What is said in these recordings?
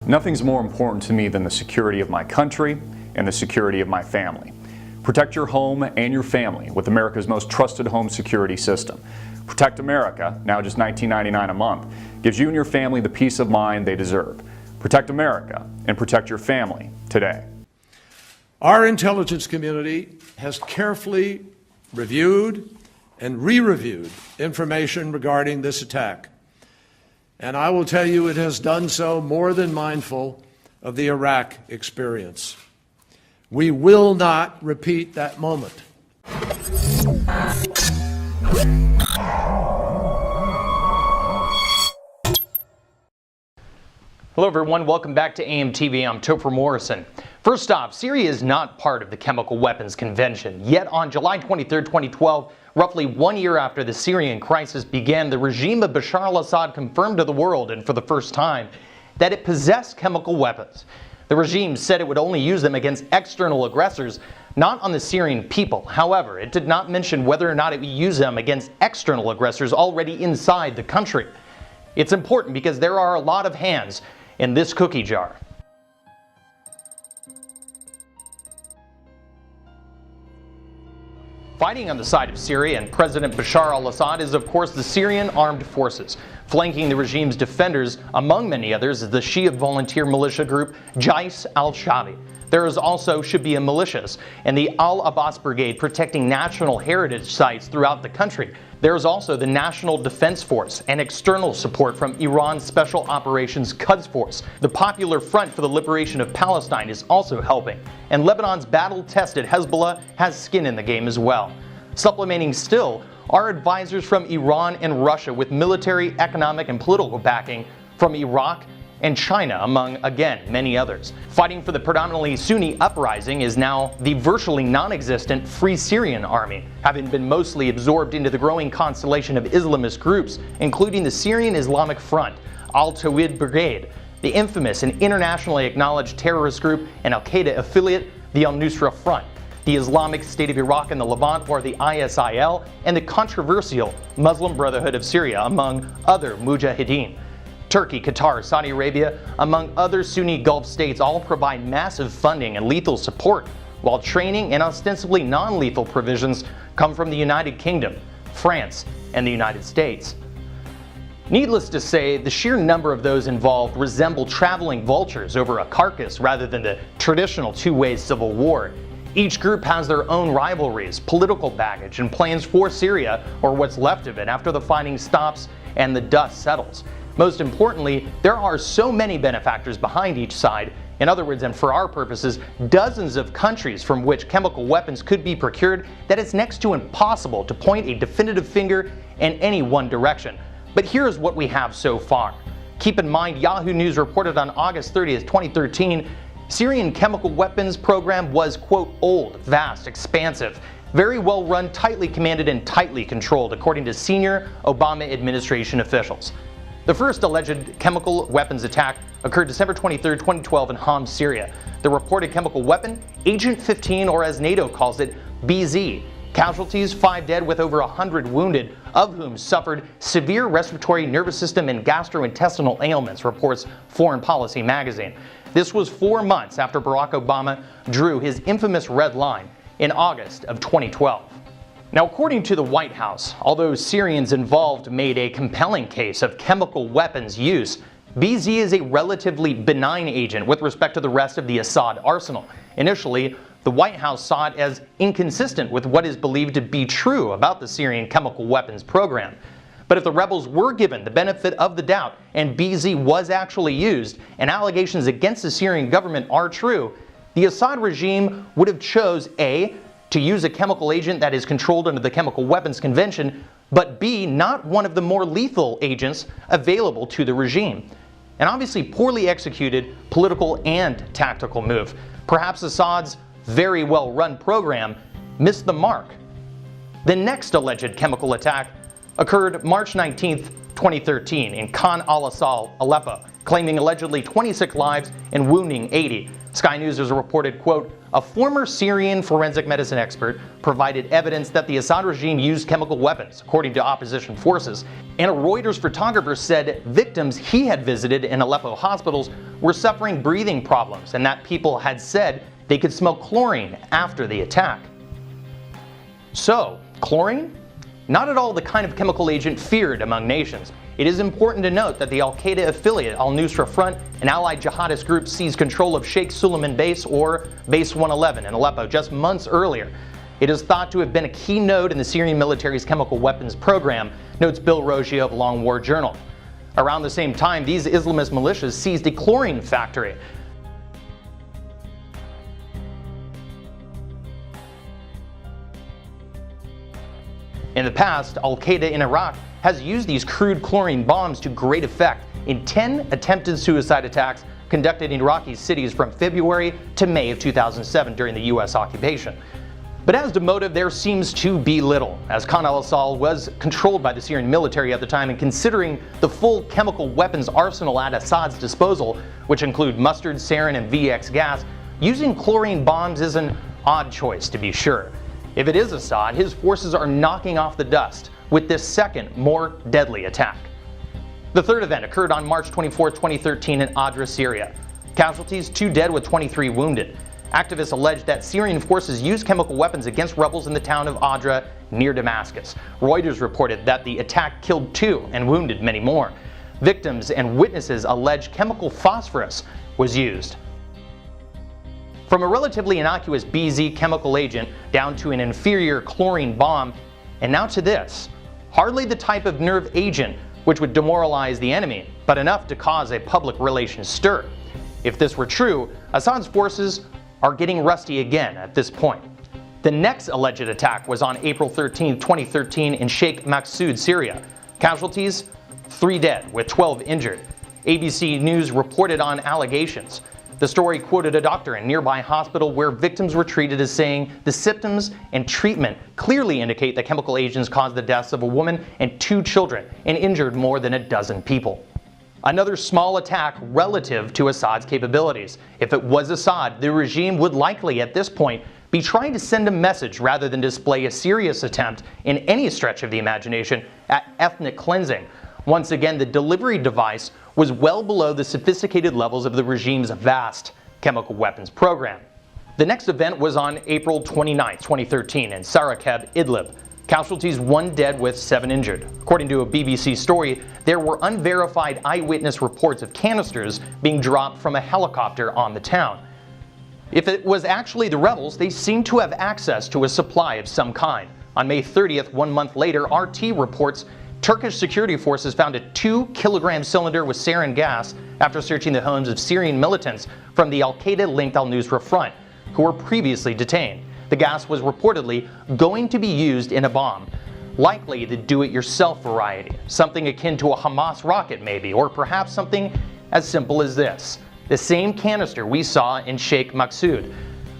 Nothing's more important to me than the security of my country and the security of my family. Protect your home and your family with America's most trusted home security system. Protect America, now just $19.99 a month, gives you and your family the peace of mind they deserve. Protect America and protect your family today. Our intelligence community has carefully reviewed and re-reviewed information regarding this attack. And I will tell you, it has done so more than mindful of the Iraq experience. We will not repeat that moment. Hello everyone, welcome back to AMTV. I'm Topher Morrison. First off, Syria is not part of the Chemical Weapons Convention. Yet on July 23, 2012, roughly 1 year after the Syrian crisis began, the regime of Bashar al-Assad confirmed to the world, and for the first time, that it possessed chemical weapons. The regime said it would only use them against external aggressors, not on the Syrian people. However, it did not mention whether or not it would use them against external aggressors already inside the country. It's important because there are a lot of hands in this cookie jar. Fighting on the side of Syria and President Bashar al-Assad is, of course, the Syrian armed forces. Flanking the regime's defenders, among many others, is the Shia volunteer militia group Jais al-Shabi. There is also Shia militias and the Al-Abbas Brigade protecting national heritage sites throughout the country. There is also the National Defense Force and external support from Iran's Special Operations Quds Force. The Popular Front for the Liberation of Palestine is also helping. And Lebanon's battle-tested Hezbollah has skin in the game as well. Supplementing still are advisors from Iran and Russia with military, economic, and political backing from Iraq and China, among, again, many others. Fighting for the predominantly Sunni uprising is now the virtually non-existent Free Syrian Army, having been mostly absorbed into the growing constellation of Islamist groups, including the Syrian Islamic Front, Al-Tawhid Brigade, the infamous and internationally acknowledged terrorist group and Al-Qaeda affiliate, the Al-Nusra Front, the Islamic State of Iraq and the Levant, or the ISIL, and the controversial Muslim Brotherhood of Syria, among other mujahideen. Turkey, Qatar, Saudi Arabia, among other Sunni Gulf states, all provide massive funding and lethal support, while training and ostensibly non-lethal provisions come from the United Kingdom, France, and the United States. Needless to say, the sheer number of those involved resemble traveling vultures over a carcass rather than the traditional two-way civil war. Each group has their own rivalries, political baggage, and plans for Syria, or what's left of it, after the fighting stops and the dust settles. Most importantly, there are so many benefactors behind each side. In other words, and for our purposes, dozens of countries from which chemical weapons could be procured, that it's next to impossible to point a definitive finger in any one direction. But here's what we have so far. Keep in mind, Yahoo News reported on August 30th, 2013, Syrian chemical weapons program was, quote, old, vast, expansive, very well run, tightly commanded, and tightly controlled, according to senior Obama administration officials. The first alleged chemical weapons attack occurred December 23, 2012 in Homs, Syria. The reported chemical weapon, Agent 15, or as NATO calls it, BZ. Casualties, 5 dead with over 100 wounded, of whom suffered severe respiratory, nervous system, and gastrointestinal ailments, reports Foreign Policy magazine. This was 4 months after Barack Obama drew his infamous red line in August of 2012. Now, according to the White House, although Syrians involved made a compelling case of chemical weapons use, BZ is a relatively benign agent with respect to the rest of the Assad arsenal. Initially, the White House saw it as inconsistent with what is believed to be true about the Syrian chemical weapons program. But if the rebels were given the benefit of the doubt and BZ was actually used, and allegations against the Syrian government are true, the Assad regime would have chose A, to use a chemical agent that is controlled under the Chemical Weapons Convention, but B, not one of the more lethal agents available to the regime. An obviously poorly executed political and tactical move. Perhaps Assad's very well-run program missed the mark. The next alleged chemical attack occurred March 19th 2013 in Khan al-Assal, Aleppo, claiming allegedly 26 lives and wounding 80. Sky News has reported, quote, a former Syrian forensic medicine expert provided evidence that the Assad regime used chemical weapons, according to opposition forces, and a Reuters photographer said victims he had visited in Aleppo hospitals were suffering breathing problems and that people had said they could smell chlorine after the attack. So, chlorine? Not at all the kind of chemical agent feared among nations. It is important to note that the al-Qaeda affiliate Al-Nusra Front, an allied jihadist group, seized control of Sheikh Suleiman Base, or Base 111 in Aleppo, just months earlier. It is thought to have been a key node in the Syrian military's chemical weapons program, notes Bill Roggio of Long War Journal. Around the same time, these Islamist militias seized a chlorine factory. In the past, al-Qaeda in Iraq has used these crude chlorine bombs to great effect in 10 attempted suicide attacks conducted in Iraqi cities from February to May of 2007 during the US occupation. But as to motive, there seems to be little, as Khan al-Assal was controlled by the Syrian military at the time, and considering the full chemical weapons arsenal at Assad's disposal, which include mustard, sarin, and VX gas, using chlorine bombs is an odd choice to be sure. If it is Assad, his forces are knocking off the dust with this second, more deadly attack. The third event occurred on March 24, 2013 in Adra, Syria. Casualties, 2 dead with 23 wounded. Activists allege that Syrian forces used chemical weapons against rebels in the town of Adra near Damascus. Reuters reported that the attack killed 2 and wounded many more. Victims and witnesses allege chemical phosphorus was used. From a relatively innocuous BZ chemical agent down to an inferior chlorine bomb, and now to this. Hardly the type of nerve agent which would demoralize the enemy, but enough to cause a public relations stir. If this were true, Assad's forces are getting rusty again at this point. The next alleged attack was on April 13, 2013 in Sheikh Maksud, Syria. Casualties? 3 dead with 12 injured. ABC News reported on allegations. The story quoted a doctor in a nearby hospital where victims were treated as saying the symptoms and treatment clearly indicate that chemical agents caused the deaths of a woman and 2 children and injured more than a dozen people. Another small attack relative to Assad's capabilities. If it was Assad, the regime would likely at this point be trying to send a message rather than display a serious attempt in any stretch of the imagination at ethnic cleansing. Once again, the delivery device was well below the sophisticated levels of the regime's vast chemical weapons program. The next event was on April 29, 2013 in Sarakeb, Idlib. Casualties 1 dead with 7 injured. According to a BBC story, there were unverified eyewitness reports of canisters being dropped from a helicopter on the town. If it was actually the rebels, they seemed to have access to a supply of some kind. On May 30th, 1 month later, RT reports Turkish security forces found a 2-kilogram cylinder with sarin gas after searching the homes of Syrian militants from the al-Qaeda-linked al-Nusra Front, who were previously detained. The gas was reportedly going to be used in a bomb, likely the do-it-yourself variety, something akin to a Hamas rocket maybe, or perhaps something as simple as this, the same canister we saw in Sheikh Maksud.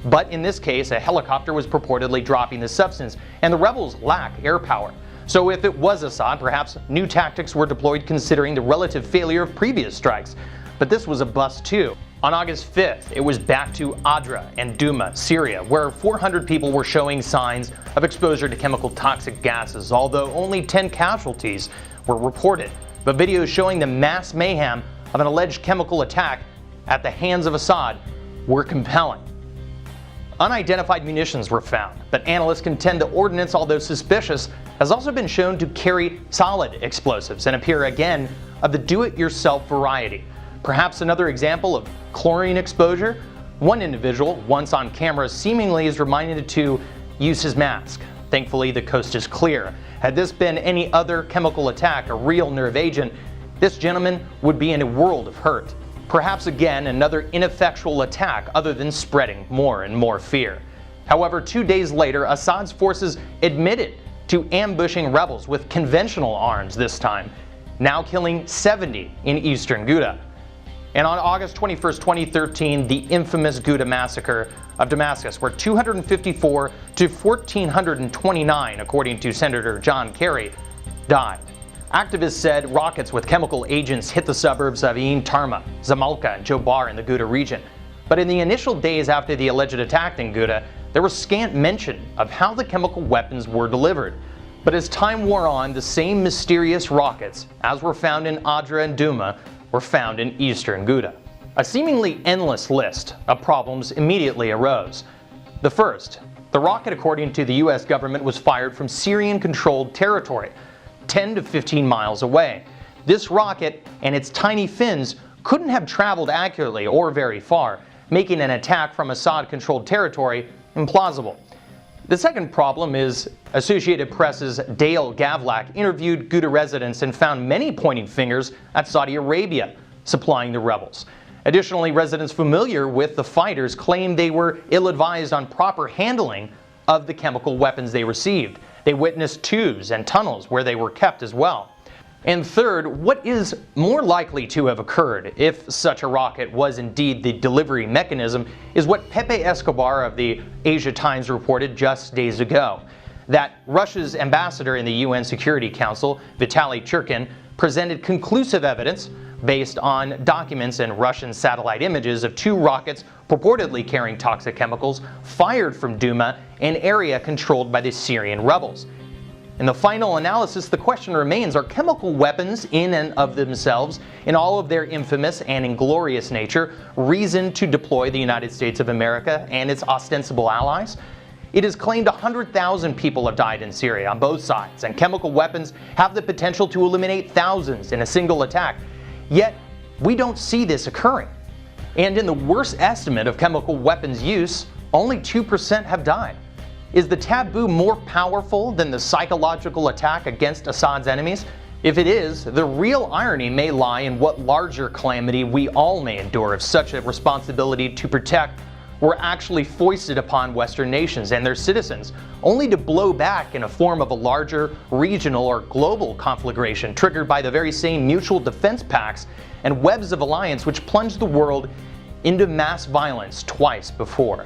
But in this case, a helicopter was purportedly dropping the substance, and the rebels lack air power. So if it was Assad, perhaps new tactics were deployed considering the relative failure of previous strikes. But this was a bust too. On August 5th, it was back to Adra and Duma, Syria, where 400 people were showing signs of exposure to chemical toxic gases, although only 10 casualties were reported. But videos showing the mass mayhem of an alleged chemical attack at the hands of Assad were compelling. Unidentified munitions were found, but analysts contend the ordnance, although suspicious, has also been shown to carry solid explosives and appear again of the do-it-yourself variety. Perhaps another example of chlorine exposure? One individual, once on camera, seemingly is reminded to use his mask. Thankfully, the coast is clear. Had this been any other chemical attack, a real nerve agent, this gentleman would be in a world of hurt. Perhaps again another ineffectual attack other than spreading more and more fear. However, 2 days later, Assad's forces admitted to ambushing rebels with conventional arms this time, now killing 70 in eastern Ghouta. And on August 21, 2013, the infamous Ghouta massacre of Damascus, where 254 to 1,429, according to Senator John Kerry, died. Activists said rockets with chemical agents hit the suburbs of Ain Tarma, Zamalka, and Jobar in the Ghouta region. But in the initial days after the alleged attack in Ghouta, there was scant mention of how the chemical weapons were delivered. But as time wore on, the same mysterious rockets, as were found in Adra and Duma, were found in eastern Ghouta. A seemingly endless list of problems immediately arose. The first, the rocket, according to the US government, was fired from Syrian-controlled territory, 10 to 15 miles away. This rocket and its tiny fins couldn't have traveled accurately or very far, making an attack from Assad-controlled territory implausible. The second problem is Associated Press's Dale Gavlak interviewed Ghouta residents and found many pointing fingers at Saudi Arabia supplying the rebels. Additionally, residents familiar with the fighters claimed they were ill-advised on proper handling of the chemical weapons they received. They witnessed tubes and tunnels where they were kept as well. And third, what is more likely to have occurred if such a rocket was indeed the delivery mechanism is what Pepe Escobar of the Asia Times reported just days ago, that Russia's ambassador in the UN Security Council, Vitaly Churkin, presented conclusive evidence based on documents and Russian satellite images of two rockets purportedly carrying toxic chemicals fired from Duma, an area controlled by the Syrian rebels. In the final analysis, the question remains, are chemical weapons in and of themselves, in all of their infamous and inglorious nature, reason to deploy the United States of America and its ostensible allies? It is claimed 100,000 people have died in Syria on both sides, and chemical weapons have the potential to eliminate thousands in a single attack. Yet, we don't see this occurring. And in the worst estimate of chemical weapons use, only 2% have died. Is the taboo more powerful than the psychological attack against Assad's enemies? If it is, the real irony may lie in what larger calamity we all may endure if such a responsibility to protect were actually foisted upon Western nations and their citizens, only to blow back in a form of a larger regional or global conflagration triggered by the very same mutual defense pacts and webs of alliance which plunged the world into mass violence twice before.